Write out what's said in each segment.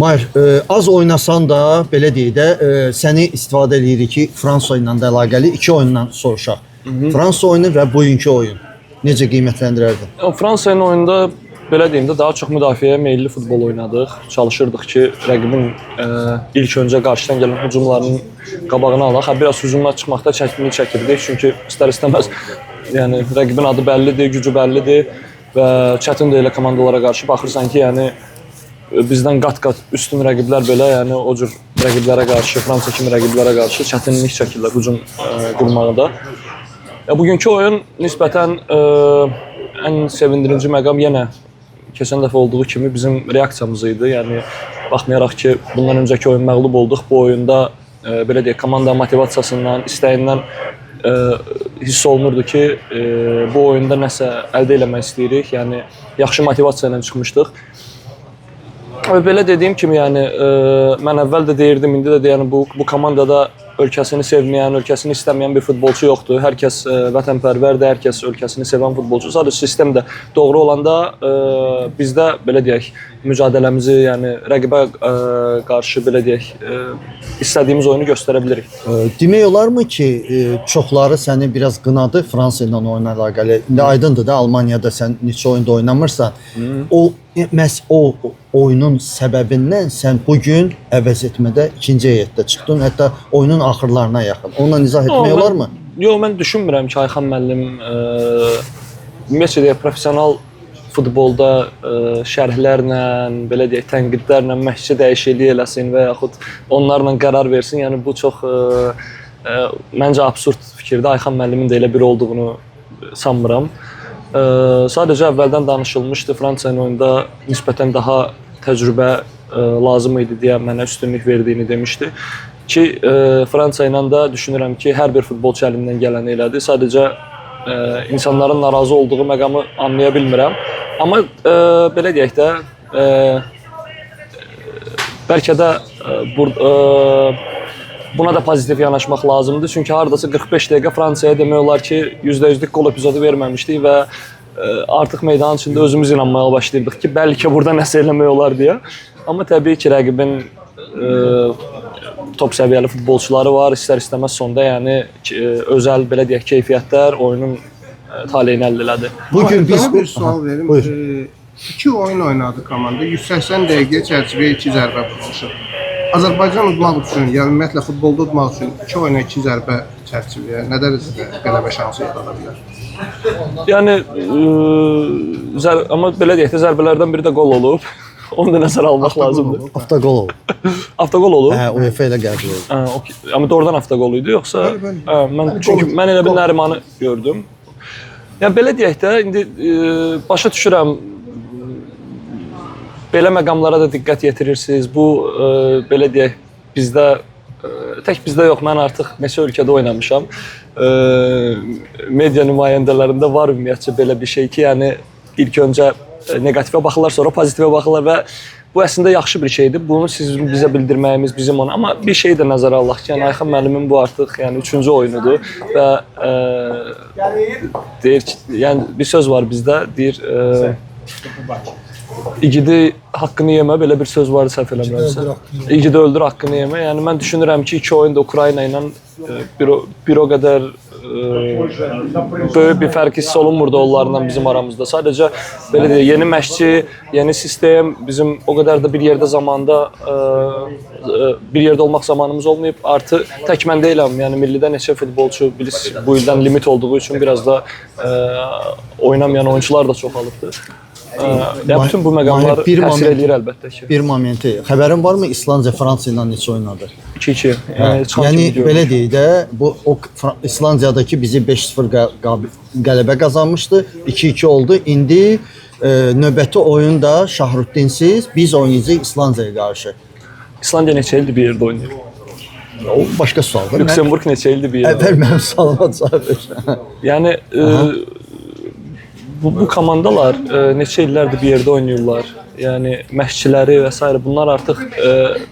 Mahir, az oynasan da, belə deyək də, səni istifadə edirik ki, Fransa ilə də əlaqəli iki oyundan soruşaq. Fransa oyunu və bugünkü oyun necə qiymətləndirərdin? Fransa ilə oyunda belə deyim də daha çox müdafiəyə meylli futbol oynadıq. Çalışırdıq ki, rəqibin ilk öncə qarşıdan gələn hücumlarının qabağını alaq. Biraz hücumdan çıxmaqda çətinlik çəkirdik. Çünki istər-istəməz yəni rəqibin adı bəllidir, gücü bəllidir və çətin də elə komandalara qarşı baxırsan ki, yəni bizdən qat-qat üstün rəqiblər belə, yəni o cür rəqiblərə qarşı, Fransa kimi rəqiblərə qarşı çətinlik çəkirlər hücum qurmaqda. Bugünkü oyun nisbətən ən sevindirici məqam yenə keçən dəfə olduğu kimi bizim reaksiyamız idi. Yəni baxmayaraq ki, bundan öncəki oyun məğlub olduq, bu oyunda belə deyək, komanda motivasiyasından, istəyindən hiss olunurdu ki, bu oyunda nəsə əldə etmək istəyirik. Yəni yaxşı motivasiya ilə çıxmışdıq. Belə dediyim kimi, yəni mən əvvəl də deyirdim, indi də deyirəm, bu komandada ölkəsini sevməyən, ölkəsini istəməyən bir futbolçu yoxdur. Hər kəs vətənpərvərdir, hər kəs ölkəsini sevən futbolçu. Sadəcə sistem də doğru olanda bizdə belə deyək, mücadiləmizi, yəni rəqibə qarşı belə deyək, istədiyimiz oyunu göstərə bilirik. Demək olarmı ki, çoxları səni biraz qınadı Fransa ilə oyuna əlaqəli. İndi aydındır da, Almaniyada sən neçə oyunda oynamırsan. Məhz o oyunun səbəbindən sən bugün əvəz etmədə ikinci heyətdə çıxdın, hətta oyunun axırlarına yaxın. Onunla izah etmək olarmı? Yox, mən düşünmürəm ki, Ayxan müəllim ümumiyyətlə deyək, professional futbolda şərhlərlə, belə deyək, tənqidlərlə məşqçi dəyişikliyi eləsin və yaxud onlarla qərar versin. Yəni bu çox məncə absurd fikirdir. Ayxan müəllimin də elə biri olduğunu sanmıram. Sadəcə əvvəldən danışılmışdı, Fransa ilə oyunda nisbətən daha təcrübə lazım idi deyə mənə üstünlük verdiyini demişdi. Ki, Fransa ilə də düşünürəm ki, hər bir futbolçu əlindən gələni elədi. Sadəcə insanların narazı olduğu məqamı anlaya bilmirəm. Amma belə deyək də, bəlkə də buna da pozitiv yanaşmaq lazımdır. Çünki hardasa 45 dəqiqə Fransaya demək olar ki, %100'lük gol epizodu verməmişdik və artıq meydanın içində özümüz inanmaya başlayırdıq ki, bəlkə burada nəsə eləmək olar deyə. Amma təbii ki, rəqibin top səviyyəli futbolçuları var. İstər-istəməz sonda, yəni özəl belə deyək, keyfiyyətlər oyunun taleyini əldə elədi. Bugün biz bir sual verim. İki oyun oynadı komanda. 180 dəqiqə çərçivəyə 2 zərbə vurmuşuq. Azərbaycan udmaq üçün, yəni ümumiyyətlə futbolda udmaq üçün 2 oyuna 2 zərbə çərçivəyə nə dərəcədə qələbə şansı yarada bilər? Yəni amma belə deyək də, zərbələrdən biri də qol olub. Onu da nəzərə almaq lazımdır. Avtogol olub. Avtogol olub? Hə, UEFA ilə qəbul olub. Okay. Amma doğrudan avtogol idi, yoxsa? Çünki mən elə bir Nərimanı gördüm. Yəni belə deyək də, indi başa düşürəm, belə məqamlara da diqqət yetirirsiniz. Bu, belə deyək, bizdə, tək bizdə yox, mən artıq neçə ölkədə oynamışam. Media nümayəndələrində var ümumiyyətcə belə bir şey ki, yəni ilk öncə negativə baxırlar, sonra pozitivə baxırlar və bu əslində yaxşı bir şeydir. Bunu sizin bizə bildirməyimiz, bizim ona. Amma bir şey də nəzərə alaq ki, yəni Ayxan müəllimin bu artıq yəni 3-cü oyunudur və deyir ki, yəni bir söz var bizdə, deyir İgidi haqqını yemə, belə bir söz var səhv eləmirəmsə. İgidi öldür, haqqını yemə. Yəni mən düşünürəm ki, iki oyunda Ukrayna ilə bir o qədər böyük bir fərq hiss olunmurdu onlarla bizim aramızda. Sadəcə belə deyək, yeni məşqçi, yeni sistem, bizim o qədər də bir yerdə zamanda bir yerdə olmaq zamanımız olmayıb. Artı tək mən deyiləm, yəni millidə neçə futbolçu bu ildən limit olduğu üçün biraz da oynamayan oyuncular da çoxalıbdır. Bütün bu məqamlar təsir edir əlbəttə ki. Bir momenti, xəbərin varmı İslandiya Fransa ilə neçə oynadı? 2-2. Yəni belə deyək də, bu İslandiyadakı bizi 5-0 qələbə qazanmışdı, 2-2 oldu. İndi növbəti oyunda Şahrutdinsiz biz oynayacağıq İslandiyaya qarşı. İslandiya neçə ildir bir yerdə oynayır? O başqa sualdır. Lüksemburg neçə ildir bir yerdə? Əvvəl mənim sualıma cavab ver. Yəni bu komandalar neçə illərdir bir yerdə oynayırlar. Yəni məşqçiləri və s. bunlar artıq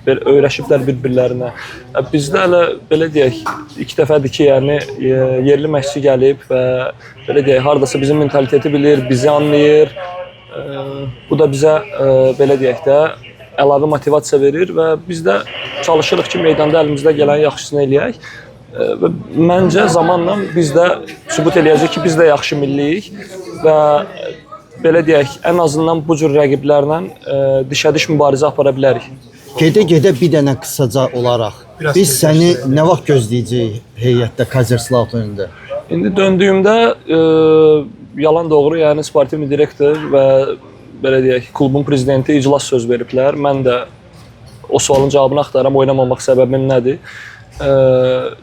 öyrəşiblər bir-birlərinə. Bizdə hələ belə deyək, 2 dəfədir ki, yəni yerli məşqçi gəlib və belə deyək, hardasa bizim mentaliteti bilir, bizi anlayır. Bu da bizə belə deyək də əlavə motivasiya verir və biz də çalışırıq ki, meydanda əlimizdə gələn yaxşısını eləyək. Və məncə zamanla biz də sübut eləyəcək ki, biz də yaxşı milliyik və belə deyək, ən azından bu cür rəqiblərlə dişə-diş mübarizə apara bilərik. Gedə-gedə bir dənə qısaca olaraq biz səni nə vaxt gözləyəcəyik heyətdə Kaiserslautern önündə? İndi döndüyümdə yalan doğru, yəni sportiv direktor və belə deyək, klubun prezidenti iclas söz veriblər. Mən də o sualın cavabını axtaram, oynamamaq səbəbim nədir?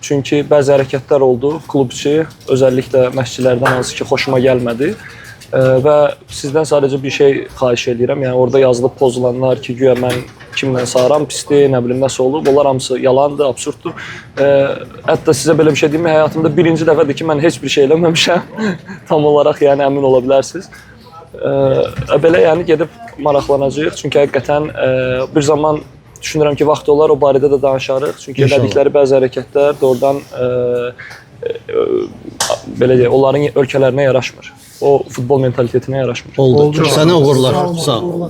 Çünki bəzi hərəkətlər oldu, klub içi, özəlliklə məşqçilərdən hansı ki, xoşuma gəlmədi. Və sizdən sadəcə bir şey xahiş edirəm. Yəni orada yazılıb pozulanlar ki, güya mən kimlə saram pisdir, nə bilim nəsə olub. Onlar hamısı yalandır, absurddur. Hətta sizə belə bir şey deyim, həyatımda birinci dəfədir ki, mən heç bir şey eləməmişəm. Tam olaraq yəni əmin ola bilərsiniz. Belə yəni gedib maraqlanacağıq. Çünki həqiqətən bir zaman düşünürəm ki, vaxt olar o barədə də danışarıq. Çünki elədikləri bəzi hərəkətlər doğrudan belə deyək, onların ölkələrinə yaraşmır. O futbol mentalitetinə yaraşmır. Oldu. Sənə uğurlar. Sağ ol.